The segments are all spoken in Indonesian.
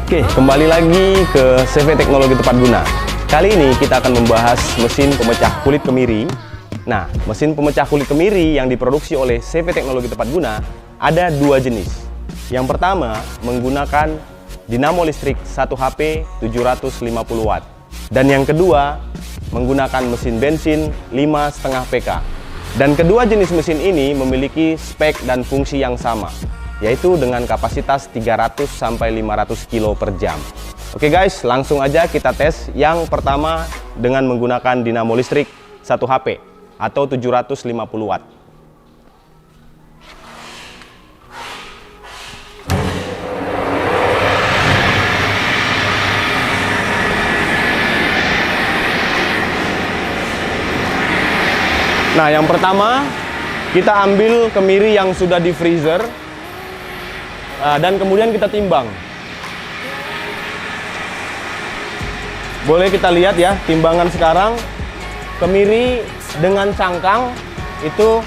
Oke, kembali lagi ke CV Teknologi Tepat Guna. Kali ini kita akan membahas mesin pemecah kulit kemiri. Nah, mesin pemecah kulit kemiri yang diproduksi oleh CV Teknologi Tepat Guna ada dua jenis. Yang pertama menggunakan dinamo listrik 1 HP 750 watt. Dan yang kedua menggunakan mesin bensin 5,5 PK. Dan kedua jenis mesin ini memiliki spek dan fungsi yang sama, yaitu dengan kapasitas 300 sampai 500 kilo per jam. Oke guys, langsung aja kita tes. Yang pertama dengan menggunakan dinamo listrik 1 HP atau 750 watt. Nah, yang pertama kita ambil kemiri yang sudah di freezer dan kemudian kita timbang. Boleh kita lihat ya, timbangan sekarang kemiri dengan cangkang itu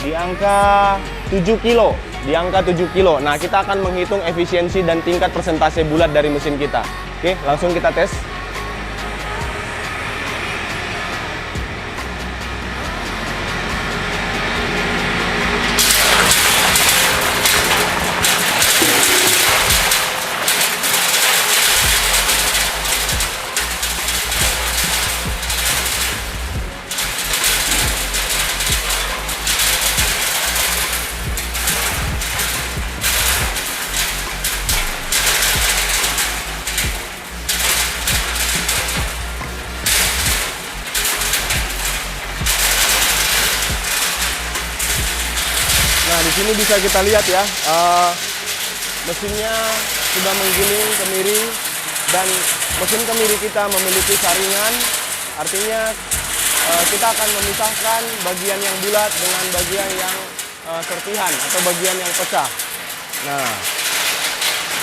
di angka 7 kilo. Di angka 7 kilo. Nah, kita akan menghitung efisiensi dan tingkat persentase bulat dari mesin kita. Oke, langsung kita tes. Nah, di sini bisa kita lihat ya, mesinnya sudah menggiling kemiri dan mesin kemiri kita memiliki saringan. Artinya kita akan memisahkan bagian yang bulat dengan bagian yang serpihan atau bagian yang pecah. Nah,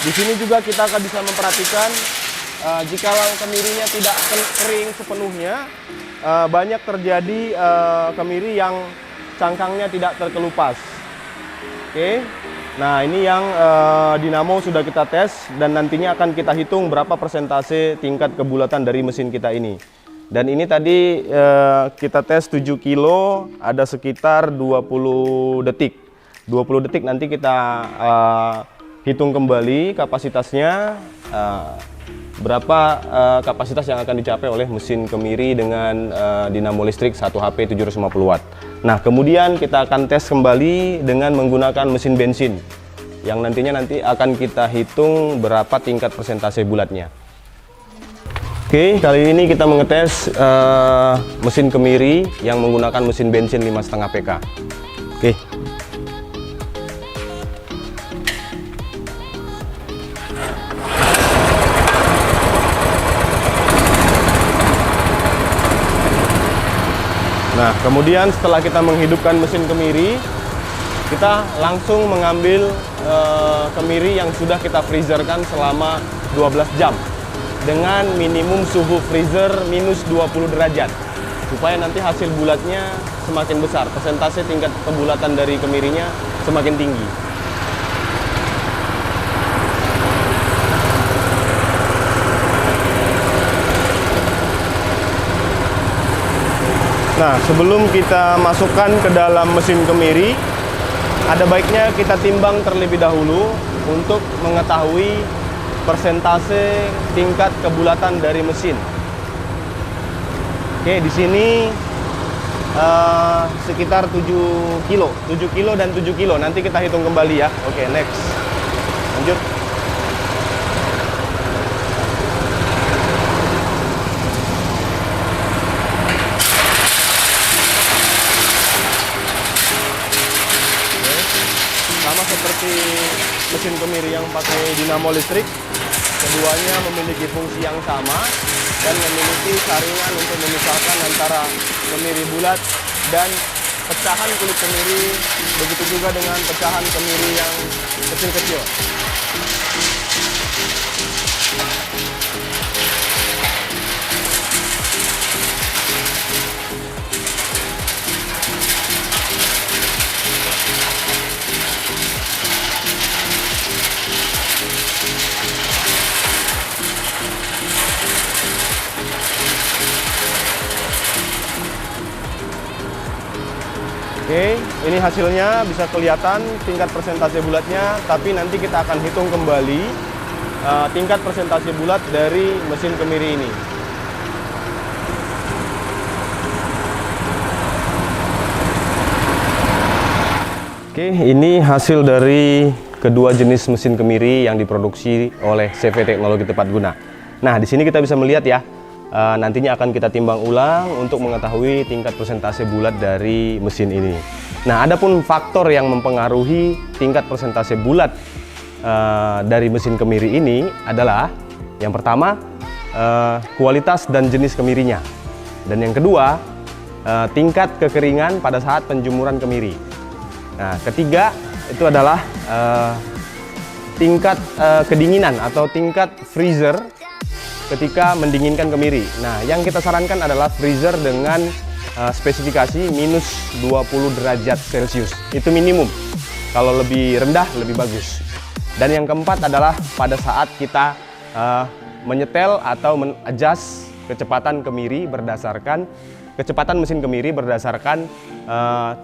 di sini juga kita akan bisa memperhatikan jika kemirinya tidak kering sepenuhnya, banyak terjadi kemiri yang cangkangnya tidak terkelupas. Oke, nah ini yang dinamo sudah kita tes dan nantinya akan kita hitung berapa persentase tingkat kebulatan dari mesin kita ini. Dan ini tadi kita tes 7 kilo ada sekitar 20 detik. 20 detik nanti kita hitung kembali kapasitasnya, berapa kapasitas yang akan dicapai oleh mesin kemiri dengan dinamo listrik 1 HP 750 watt. Nah, kemudian kita akan tes kembali dengan menggunakan mesin bensin yang nantinya akan kita hitung berapa tingkat persentase bulatnya. Oke, kali ini kita mengetes mesin kemiri yang menggunakan mesin bensin 5,5 PK. Oke. Nah, kemudian setelah kita menghidupkan mesin kemiri, kita langsung mengambil kemiri yang sudah kita freezerkan selama 12 jam dengan minimum suhu freezer minus 20 derajat supaya nanti hasil bulatnya semakin besar, persentase tingkat kebulatan dari kemirinya semakin tinggi. Nah, sebelum kita masukkan ke dalam mesin kemiri, ada baiknya kita timbang terlebih dahulu untuk mengetahui persentase tingkat kebulatan dari mesin. Oke, di sini sekitar 7 kilo dan 7 kilo. Nanti kita hitung kembali ya. Oke, next. Lanjut. Sama seperti mesin kemiri yang pakai dinamo listrik, keduanya memiliki fungsi yang sama dan memiliki saringan untuk memisahkan antara kemiri bulat dan pecahan kulit kemiri, begitu juga dengan pecahan kemiri yang kecil-kecil. Oke, ini hasilnya bisa kelihatan tingkat persentase bulatnya, tapi nanti kita akan hitung kembali tingkat persentase bulat dari mesin kemiri ini. Oke, ini hasil dari kedua jenis mesin kemiri yang diproduksi oleh CV Teknologi Tepat Guna. Nah, di sini kita bisa melihat ya, nantinya akan kita timbang ulang untuk mengetahui tingkat persentase bulat dari mesin ini. Nah, adapun faktor yang mempengaruhi tingkat persentase bulat dari mesin kemiri ini adalah yang pertama, kualitas dan jenis kemirinya, dan yang kedua, tingkat kekeringan pada saat penjemuran kemiri. Nah, ketiga itu adalah tingkat kedinginan atau tingkat freezer ketika mendinginkan kemiri. Nah, yang kita sarankan adalah freezer dengan spesifikasi minus 20 derajat Celcius. Itu minimum. Kalau lebih rendah, lebih bagus. Dan yang keempat adalah pada saat kita menyetel atau men-adjust kecepatan kemiri berdasarkan kecepatan mesin kemiri berdasarkan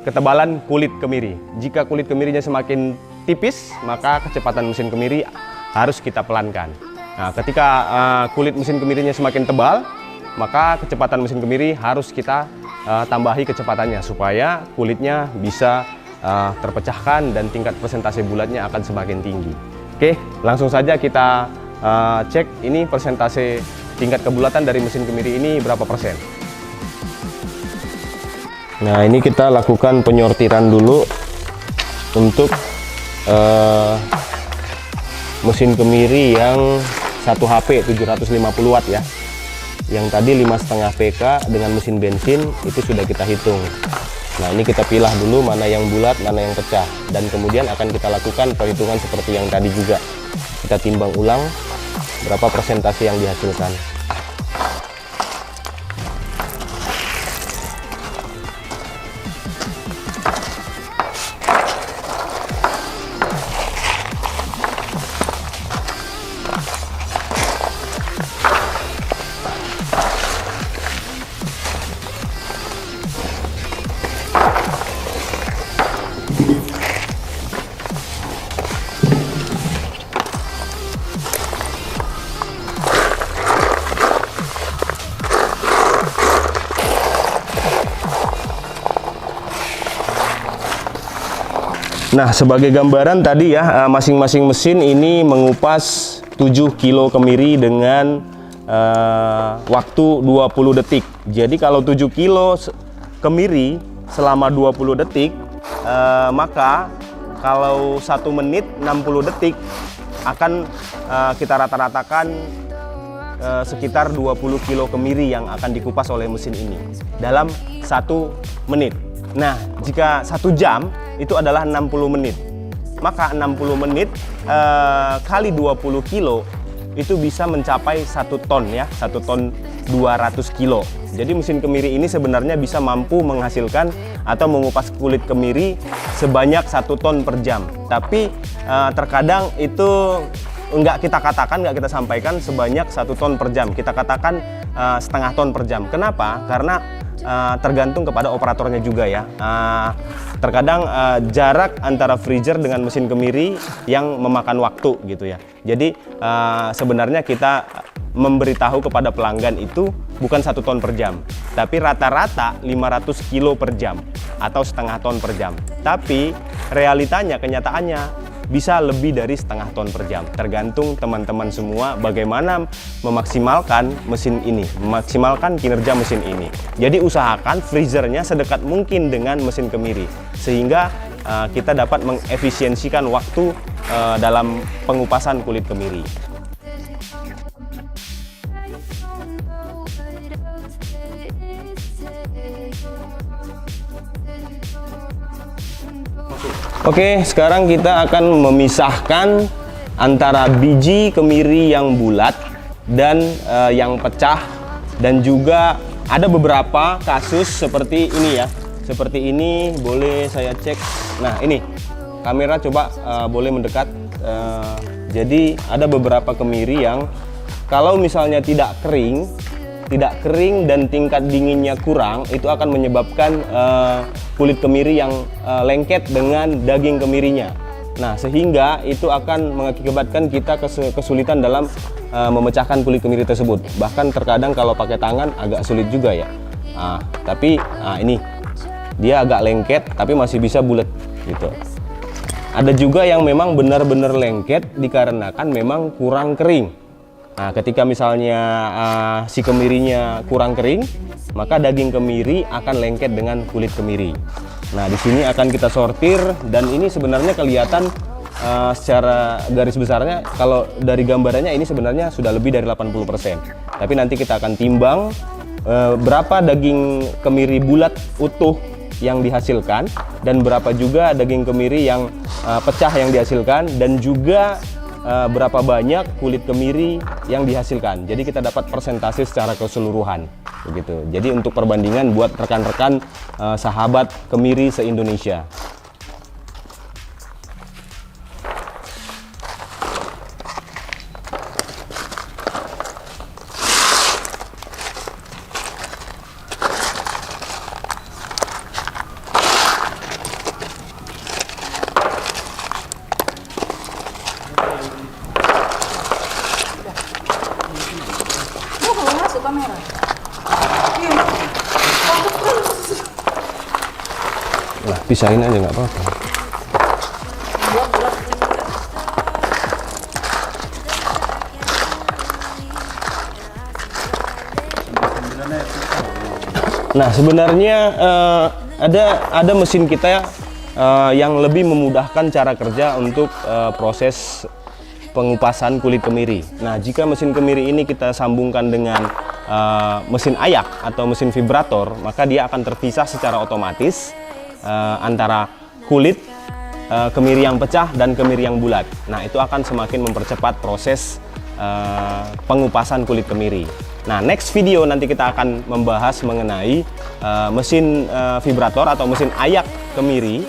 ketebalan kulit kemiri. Jika kulit kemirinya semakin tipis, maka kecepatan mesin kemiri harus kita pelankan. Nah, ketika kulit mesin kemirinya semakin tebal, maka kecepatan mesin kemiri harus kita tambahi kecepatannya supaya kulitnya bisa terpecahkan dan tingkat persentase bulatnya akan semakin tinggi. Oke, langsung saja kita cek ini persentase tingkat kebulatan dari mesin kemiri ini berapa persen. Nah, ini kita lakukan penyortiran dulu untuk mesin kemiri yang 1 HP 750 watt ya. Yang tadi 5,5 PK dengan mesin bensin itu sudah kita hitung. Nah, ini kita pilah dulu mana yang bulat, mana yang pecah, dan kemudian akan kita lakukan perhitungan seperti yang tadi juga. Kita timbang ulang berapa persentase yang dihasilkan. Nah, sebagai gambaran tadi ya, masing-masing mesin ini mengupas 7 kilo kemiri dengan waktu 20 detik. Jadi kalau 7 kilo kemiri selama 20 detik, maka kalau 1 menit 60 detik akan kita rata-ratakan sekitar 20 kilo kemiri yang akan dikupas oleh mesin ini dalam 1 menit. Nah, jika 1 jam itu adalah 60 menit. Maka 60 menit kali 20 kilo itu bisa mencapai 1 ton ya, 1 ton 200 kilo. Jadi mesin kemiri ini sebenarnya bisa mampu menghasilkan atau mengupas kulit kemiri sebanyak 1 ton per jam. Tapi terkadang itu enggak kita katakan, enggak kita sampaikan sebanyak 1 ton per jam. Kita katakan setengah ton per jam. Kenapa? Karena tergantung kepada operatornya juga ya. Terkadang jarak antara freezer dengan mesin kemiri yang memakan waktu gitu ya. Jadi sebenarnya kita memberitahu kepada pelanggan itu bukan 1 ton per jam, tapi rata-rata 500 kilo per jam atau setengah ton per jam. Tapi realitanya, kenyataannya bisa lebih dari setengah ton per jam. Tergantung teman-teman semua bagaimana memaksimalkan mesin ini, memaksimalkan kinerja mesin ini. Jadi usahakan freezernya sedekat mungkin dengan mesin kemiri, sehingga kita dapat mengefisiensikan waktu dalam pengupasan kulit kemiri. Oke, sekarang kita akan memisahkan antara biji kemiri yang bulat dan yang pecah, dan juga ada beberapa kasus seperti ini ya. Seperti ini, boleh saya cek. Nah, ini kamera coba boleh mendekat. Jadi ada beberapa kemiri yang kalau misalnya tidak kering tidak kering dan tingkat dinginnya kurang, itu akan menyebabkan kulit kemiri yang lengket dengan daging kemirinya. Nah, sehingga itu akan mengakibatkan kita kesulitan dalam memecahkan kulit kemiri tersebut. Bahkan terkadang kalau pakai tangan agak sulit juga ya. Tapi ini dia agak lengket tapi masih bisa bulat gitu. Ada juga yang memang benar-benar lengket dikarenakan memang kurang kering. Nah, ketika misalnya si kemirinya kurang kering, maka daging kemiri akan lengket dengan kulit kemiri. Nah, di sini akan kita sortir dan ini sebenarnya kelihatan secara garis besarnya, kalau dari gambarannya ini sebenarnya sudah lebih dari 80%. Tapi nanti kita akan timbang berapa daging kemiri bulat utuh yang dihasilkan dan berapa juga daging kemiri yang pecah yang dihasilkan, dan juga berapa banyak kulit kemiri yang dihasilkan. Jadi kita dapat persentase secara keseluruhan begitu. Jadi untuk perbandingan buat rekan-rekan sahabat kemiri se-Indonesia. Kamera. Nah, pisahin aja nggak apa-apa. Nah, sebenarnya ada mesin kita yang lebih memudahkan cara kerja untuk proses pengupasan kulit kemiri. Nah, jika mesin kemiri ini kita sambungkan dengan mesin ayak atau mesin vibrator, maka dia akan terpisah secara otomatis antara kulit kemiri yang pecah dan kemiri yang bulat. Nah, itu akan semakin mempercepat proses pengupasan kulit kemiri. Nah, next video nanti kita akan membahas mengenai mesin vibrator atau mesin ayak kemiri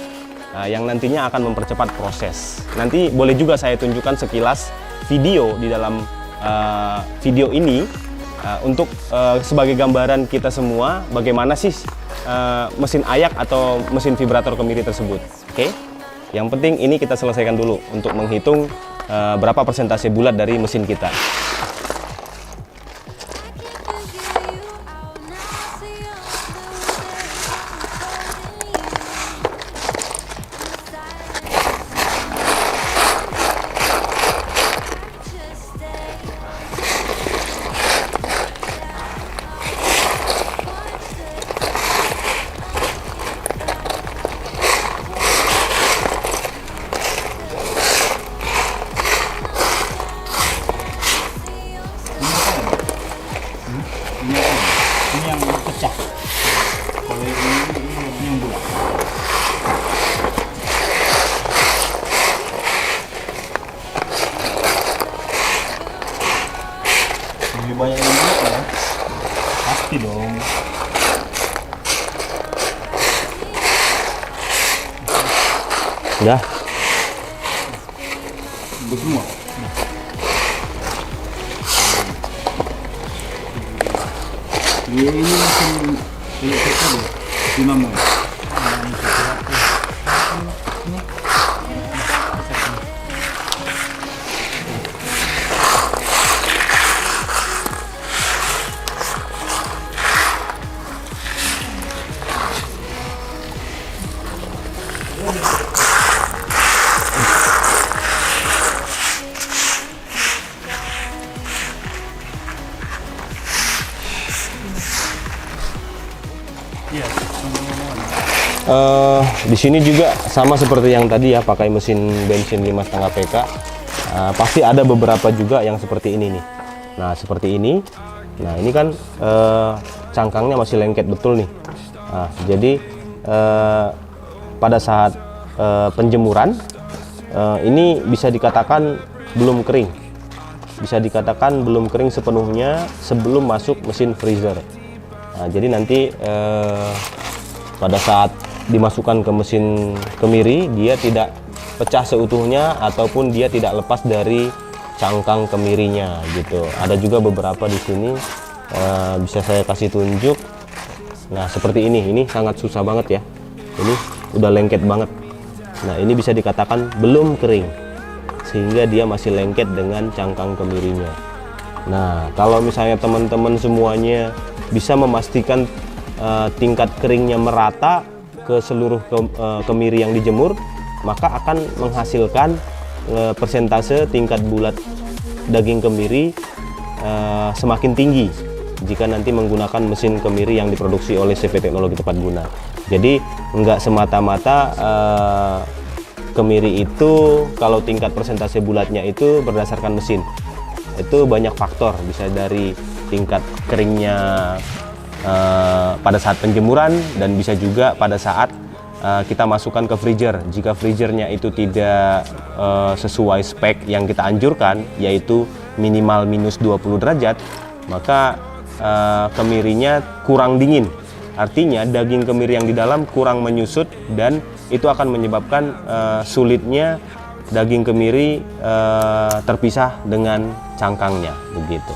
yang nantinya akan mempercepat proses. Nanti boleh juga saya tunjukkan sekilas video di dalam video ini untuk sebagai gambaran kita semua bagaimana sih mesin ayak atau mesin vibrator kemiri tersebut. Oke? Yang penting ini kita selesaikan dulu untuk menghitung berapa persentase bulat dari mesin kita. Ini yang pecah. Kalau ini yang bulat. Lebih banyak yang bulat ya. Pasti dong. Udah. Semua. Ini mesin elektrik deh, 5 mil. Di sini juga sama seperti yang tadi ya, pakai mesin bensin 5,5 PK. Pasti ada beberapa juga yang seperti ini nih. Nah, seperti ini. Nah, ini kan cangkangnya masih lengket betul nih. Nah, jadi pada saat penjemuran ini bisa dikatakan belum kering. Bisa dikatakan belum kering sepenuhnya sebelum masuk mesin freezer. Nah, jadi nanti pada saat dimasukkan ke mesin kemiri, dia tidak pecah seutuhnya ataupun dia tidak lepas dari cangkang kemirinya gitu. Ada juga beberapa di sini Bisa saya kasih tunjuk. Nah seperti ini sangat susah banget ya, ini udah lengket banget. Nah ini bisa dikatakan belum kering, sehingga dia masih lengket dengan cangkang kemirinya. Nah kalau misalnya teman-teman semuanya bisa memastikan tingkat keringnya merata ke seluruh kemiri yang dijemur, maka akan menghasilkan persentase tingkat bulat daging kemiri semakin tinggi jika nanti menggunakan mesin kemiri yang diproduksi oleh CV Teknologi Tepat Guna. Jadi enggak semata-mata kemiri itu kalau tingkat persentase bulatnya itu berdasarkan mesin. Itu banyak faktor, bisa dari tingkat keringnya pada saat penjemuran, dan bisa juga pada saat kita masukkan ke freezer. Jika freezernya itu tidak sesuai spek yang kita anjurkan, yaitu minimal minus 20 derajat, maka kemirinya kurang dingin. Artinya daging kemiri yang di dalam kurang menyusut, dan itu akan menyebabkan sulitnya daging kemiri terpisah dengan cangkangnya, begitu.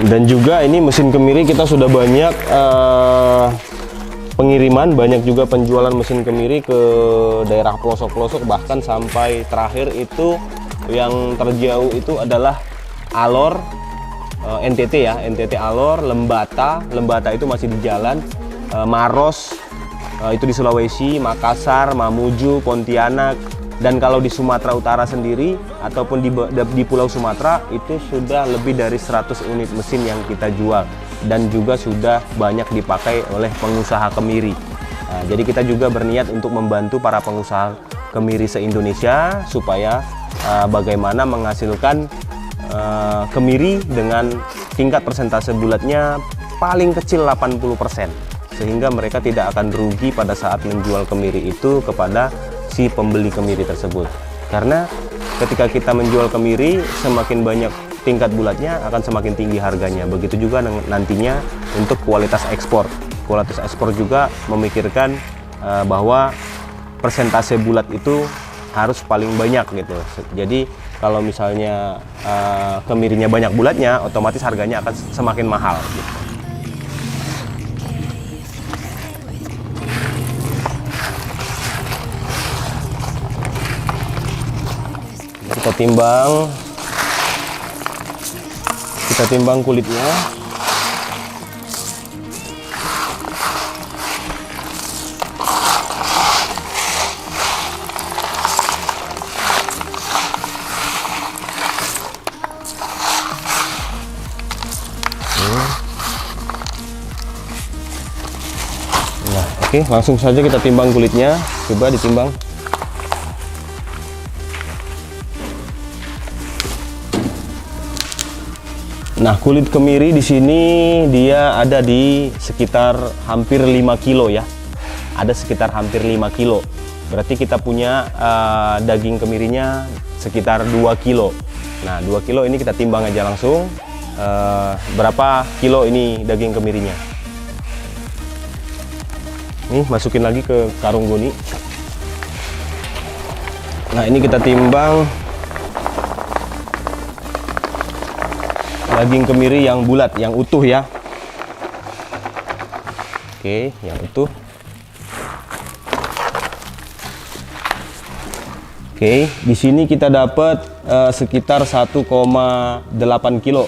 Dan juga ini mesin kemiri kita sudah banyak pengiriman, banyak juga penjualan mesin kemiri ke daerah pelosok-pelosok, bahkan sampai terakhir itu yang terjauh itu adalah Alor, NTT ya, NTT Alor, Lembata itu masih di jalan, Maros itu di Sulawesi, Makassar, Mamuju, Pontianak. Dan kalau di Sumatera Utara sendiri ataupun di Pulau Sumatera itu sudah lebih dari 100 unit mesin yang kita jual, dan juga sudah banyak dipakai oleh pengusaha kemiri. Nah, jadi kita juga berniat untuk membantu para pengusaha kemiri se-Indonesia supaya bagaimana menghasilkan kemiri dengan tingkat persentase bulatnya paling kecil 80%, sehingga mereka tidak akan rugi pada saat menjual kemiri itu kepada si pembeli kemiri tersebut. Karena ketika kita menjual kemiri, semakin banyak tingkat bulatnya akan semakin tinggi harganya. Begitu juga nantinya untuk kualitas ekspor. Kualitas ekspor juga memikirkan bahwa persentase bulat itu harus paling banyak gitu. Jadi kalau misalnya kemirinya banyak bulatnya, otomatis harganya akan semakin mahal gitu. Kita timbang kulitnya. Nah, oke, langsung saja kita timbang kulitnya. Coba ditimbang. Nah, kulit kemiri di sini dia ada di sekitar hampir 5 kilo ya. Ada sekitar hampir 5 kilo. Berarti kita punya daging kemirinya sekitar 2 kilo. Nah, 2 kilo ini kita timbang aja langsung. Berapa kilo ini daging kemirinya? Nih, masukin lagi ke karung goni. Nah, ini kita timbang daging kemiri yang bulat, yang utuh ya. Oke, yang utuh. Oke, di sini kita dapat sekitar 1,8 kilo.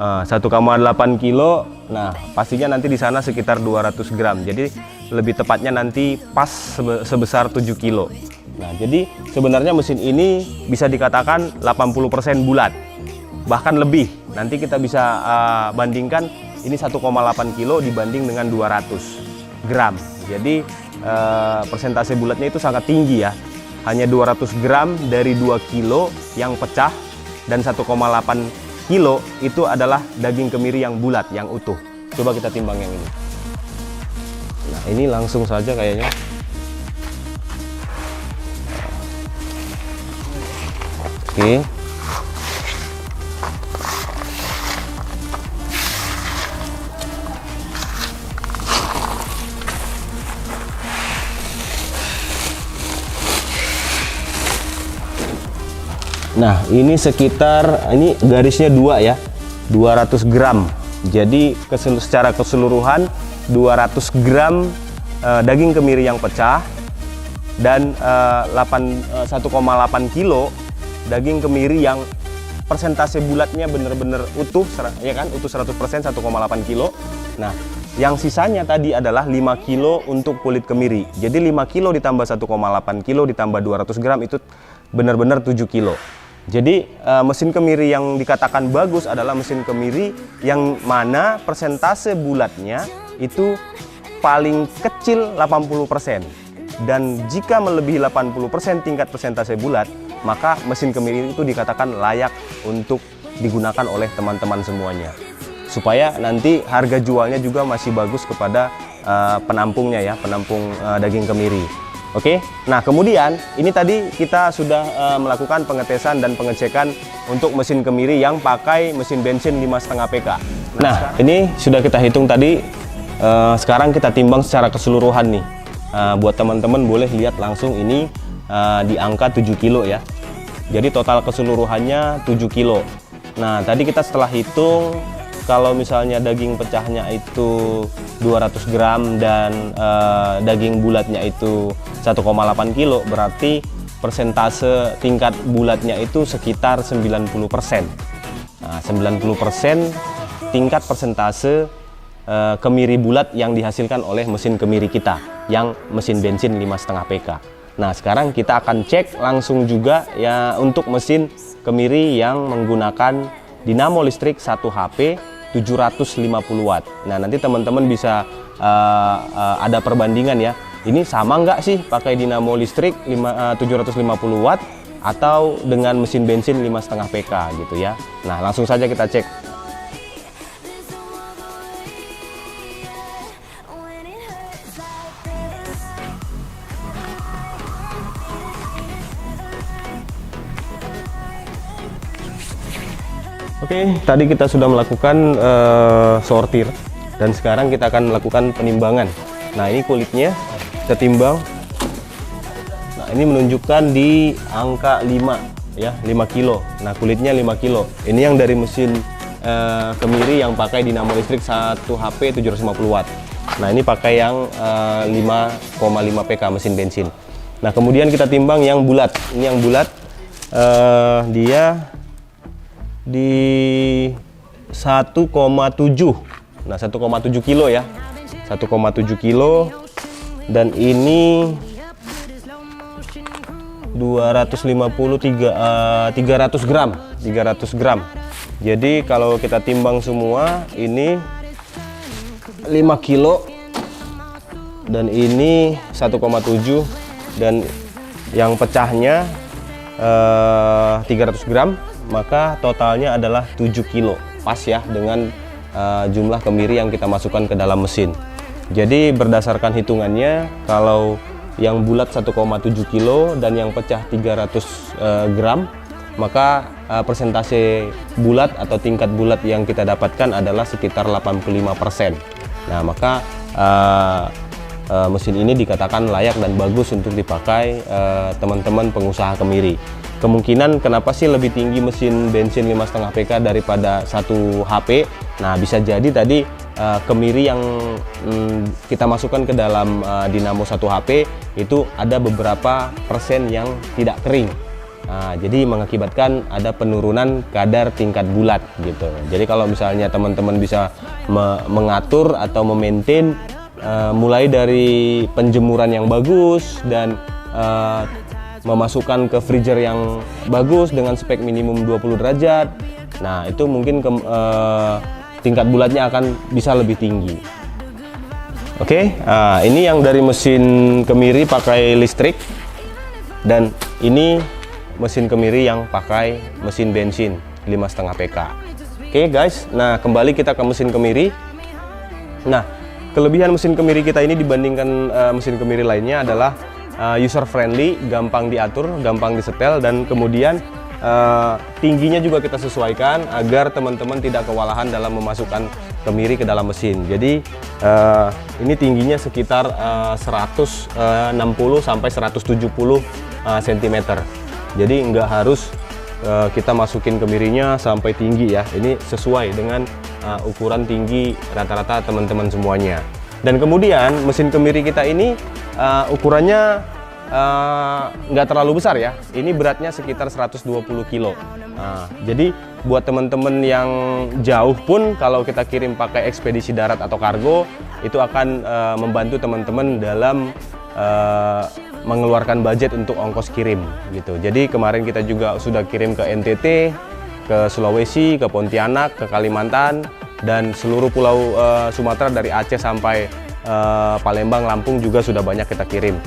1,8 kilo. Nah, pastinya nanti di sana sekitar 200 gram. Jadi lebih tepatnya nanti pas sebesar 7 kilo. Nah, jadi sebenarnya mesin ini bisa dikatakan 80% bulat. Bahkan lebih. Nanti kita bisa bandingkan ini 1,8 kilo dibanding dengan 200 gram. Jadi persentase bulatnya itu sangat tinggi ya. Hanya 200 gram dari 2 kilo yang pecah, dan 1,8 kilo itu adalah daging kemiri yang bulat, yang utuh. Coba kita timbang yang ini. Nah, ini langsung saja kayaknya. Oke. Nah, ini sekitar, ini garisnya 2 ya, 200 gram. Jadi secara keseluruhan 200 gram daging kemiri yang pecah dan 1,8 kilo daging kemiri yang persentase bulatnya bener-bener utuh, ya kan, utuh 100%, 1,8 kilo. Nah, yang sisanya tadi adalah 5 kilo untuk kulit kemiri. Jadi 5 kilo ditambah 1,8 kilo ditambah 200 gram itu benar-benar 7 kilo. Jadi mesin kemiri yang dikatakan bagus adalah mesin kemiri yang mana persentase bulatnya itu paling kecil 80%. Dan jika melebihi 80% tingkat persentase bulat, maka mesin kemiri itu dikatakan layak untuk digunakan oleh teman-teman semuanya. Supaya nanti harga jualnya juga masih bagus kepada penampungnya ya, penampung daging kemiri. Oke, nah kemudian ini tadi kita sudah melakukan pengetesan dan pengecekan untuk mesin kemiri yang pakai mesin bensin 5,5 PK. Nah, ini sudah kita hitung tadi, sekarang kita timbang secara keseluruhan nih. Buat teman-teman boleh lihat langsung ini di angka 7 kilo ya. Jadi total keseluruhannya 7 kilo. Nah, tadi kita setelah hitung, kalau misalnya daging pecahnya itu 200 gram dan daging bulatnya itu 1,8 kilo, berarti persentase tingkat bulatnya itu sekitar 90%. Nah, 90% tingkat persentase kemiri bulat yang dihasilkan oleh mesin kemiri kita yang mesin bensin 5,5 PK. Nah, sekarang kita akan cek langsung juga ya untuk mesin kemiri yang menggunakan dinamo listrik 1 HP 750 watt. Nah, nanti teman-teman bisa ada perbandingan ya. Ini sama nggak sih pakai dinamo listrik 750 watt atau dengan mesin bensin 5,5 PK gitu ya. Nah, langsung saja kita cek. Oke, tadi kita sudah melakukan sortir dan sekarang kita akan melakukan penimbangan. Nah, ini kulitnya kita timbang. Nah, ini menunjukkan di angka 5 ya, 5 kilo. Nah, kulitnya 5 kilo. Ini yang dari mesin kemiri yang pakai dinamo listrik 1 HP 750 watt. Nah, ini pakai yang 5,5 PK mesin bensin. Nah, kemudian kita timbang yang bulat. Ini yang bulat dia di 1,7. Nah, 1,7 kilo ya. 1,7 kilo dan ini 300 gram. Jadi kalau kita timbang semua ini 5 kilo dan ini 1,7 dan yang pecahnya 300 gram, maka totalnya adalah 7 kilo. Pas ya dengan jumlah kemiri yang kita masukkan ke dalam mesin. Jadi berdasarkan hitungannya, kalau yang bulat 1,7 kilo dan yang pecah 300 gram, maka persentase bulat atau tingkat bulat yang kita dapatkan adalah sekitar 85%. Nah, maka mesin ini dikatakan layak dan bagus untuk dipakai teman-teman pengusaha kemiri. Kemungkinan kenapa sih lebih tinggi mesin bensin 5,5 PK daripada 1 HP? Nah, bisa jadi tadi kemiri yang kita masukkan ke dalam dinamo 1 HP itu ada beberapa persen yang tidak kering. Nah, jadi mengakibatkan ada penurunan kadar tingkat bulat gitu. Jadi kalau misalnya teman-teman bisa mengatur atau memaintain mulai dari penjemuran yang bagus dan memasukkan ke freezer yang bagus dengan spek minimum 20 derajat. Nah, itu mungkin tingkat bulatnya akan bisa lebih tinggi. Oke, ini yang dari mesin kemiri pakai listrik dan ini mesin kemiri yang pakai mesin bensin 5,5 PK. Oke guys, nah kembali kita ke mesin kemiri. Nah, kelebihan mesin kemiri kita ini dibandingkan mesin kemiri lainnya adalah user friendly, gampang diatur, gampang disetel, dan kemudian tingginya juga kita sesuaikan agar teman-teman tidak kewalahan dalam memasukkan kemiri ke dalam mesin. Jadi ini tingginya sekitar 160 sampai 170 cm. Jadi nggak harus kita masukin kemirinya sampai tinggi ya. Ini sesuai dengan ukuran tinggi rata-rata teman-teman semuanya. Dan kemudian mesin kemiri kita ini ukurannya nggak terlalu besar ya. Ini beratnya sekitar 120 kilo. Jadi buat teman-teman yang jauh pun kalau kita kirim pakai ekspedisi darat atau kargo, itu akan membantu teman-teman dalam mengeluarkan budget untuk ongkos kirim gitu. Jadi kemarin kita juga sudah kirim ke NTT, ke Sulawesi, ke Pontianak, ke Kalimantan, dan seluruh pulau Sumatera dari Aceh sampai Palembang, Lampung juga sudah banyak kita kirim.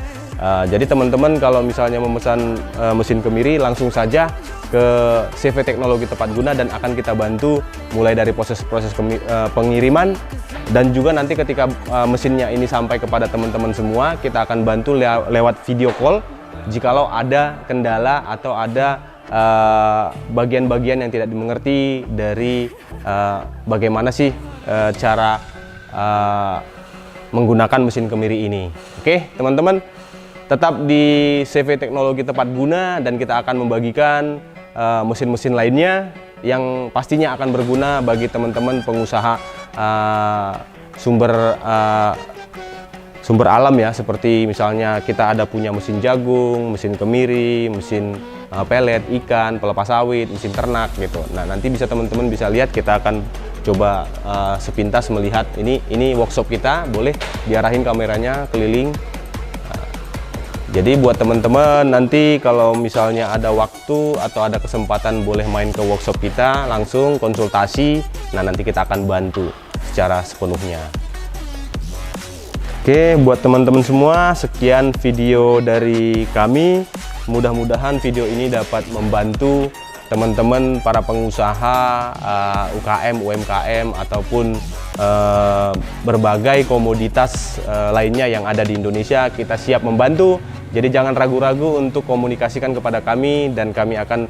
Jadi teman-teman kalau misalnya memesan mesin kemiri, langsung saja ke CV Teknologi Tepat Guna dan akan kita bantu mulai dari proses pengiriman, dan juga nanti ketika mesinnya ini sampai kepada teman-teman semua, kita akan bantu lewat video call jikalau ada kendala atau ada bagian-bagian yang tidak dimengerti dari bagaimana sih cara menggunakan mesin kemiri ini. Oke, teman-teman, tetap di CV Teknologi Tepat Guna dan kita akan membagikan mesin-mesin lainnya yang pastinya akan berguna bagi teman-teman pengusaha sumber alam ya, seperti misalnya kita ada punya mesin jagung, mesin kemiri, mesin pelet ikan, pelepas sawit, mesin ternak gitu. Nah, nanti bisa teman-teman bisa lihat, kita akan coba sepintas melihat ini workshop kita, boleh diarahin kameranya keliling. Jadi buat teman-teman nanti kalau misalnya ada waktu atau ada kesempatan boleh main ke workshop kita, langsung konsultasi. Nah, nanti kita akan bantu secara sepenuhnya. Oke, buat teman-teman semua, sekian video dari kami. Mudah-mudahan video ini dapat membantu teman-teman para pengusaha UKM, UMKM ataupun berbagai komoditas lainnya yang ada di Indonesia. Kita siap membantu. Jadi jangan ragu-ragu untuk komunikasikan kepada kami dan kami akan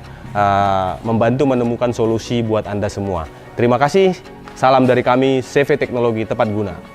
membantu menemukan solusi buat Anda semua. Terima kasih. Salam dari kami, CV Teknologi Tepat Guna.